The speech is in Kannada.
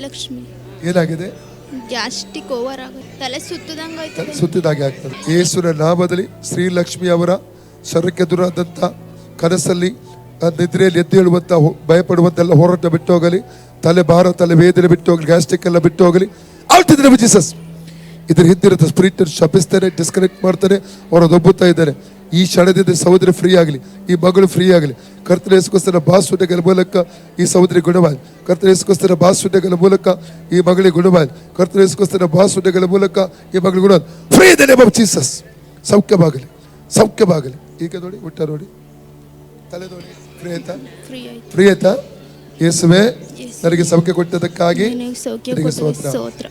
ಜಯಲಕ್ಷ್ಮಿ. ಏನಾಗಿದೆ? ಗ್ಯಾಸ್ಟ್ರಿಕ್ ಓವರ್ ಆಗುತ್ತೆ, ತಲೆ ಸುತ್ತದಂಗೆ ಸುತ್ತಿದಾಗೆ ಆಗ್ತದೆ. ಯೇಸುವಿನ ನಾಮದಲ್ಲಿ ಶ್ರೀಲಕ್ಷ್ಮಿ ಅವರ ಶರಕ್ಕೆ ದುರಾದಂಥ ಕನಸಲ್ಲಿ ನಿದ್ರೆಯಲ್ಲಿ ಎದ್ದೇಳುವಂಥ ಭಯಪಡುವಂತೆಲ್ಲ ಹೋರಾಟ ಬಿಟ್ಟು ಹೋಗಲಿ, ತಲೆ ಭಾರ ತಲೆ ವೇದನೆ ಬಿಟ್ಟು ಹೋಗಲಿ, ಗ್ಯಾಸ್ಟ್ರಿಕ್ ಎಲ್ಲ ಬಿಟ್ಟು ಹೋಗಲಿ. Out in the name of Jesus. ಇದ್ರ ಹಿಂದಿರದ ಸ್ಪಿರಿಟ್ ಶಪಿಸ್ತಾನೆ, ಡಿಸ್ಕನೆಕ್ಟ್ ಮಾಡ್ತಾನೆ, ಅವರ ದೊಬ್ಬುತ್ತಾ ಇದ್ದಾರೆ. ಈ ಕ್ಷಣದಿಂದ ಸಹೋದರಿ ಫ್ರೀ ಆಗಲಿ, ಈ ಮಗಳು ಫ್ರೀ ಆಗಲಿ. ಕರ್ತನ ಯೇಸುಕ್ರಿಸ್ತನ ಬಾಸುಟಗಳ ಮೂಲಕ ಈ ಸಹೋದರಿ ಗುಣವಾಗಲಿ. ಕರ್ತನ ಯೇಸುಕ್ರಿಸ್ತನ ಬಾಸುಟಗಳ ಮೂಲಕ ಈ ಮಗಳಿಗೆ ಗುಣವಾಗಲಿ. ಕರ್ತನ ಯೇಸುಕ್ರಿಸ್ತನ ಬಾಸುಟಗಳ ಮೂಲಕ ಈ ಮಗಳಿಗೆ ಗುಣವಾಗಲಿ. Free in the name of Jesus. ಸೌಖ್ಯವಾಗಲಿ, ಸೌಖ್ಯವಾಗಲಿ. ಈಗ ನೋಡಿ, ಊಟ ನೋಡಿ, ತಲೆ ನೋಡಿ. ಫ್ರೀ ಆಯ್ತಾ? ಫ್ರೀ ಆಯ್ತಾ? ಯೇಸುವೇ, ನನಗೆ ಸೌಖ್ಯ ಕೊಟ್ಟದಕ್ಕಾಗಿ ಸ್ತೋತ್ರ.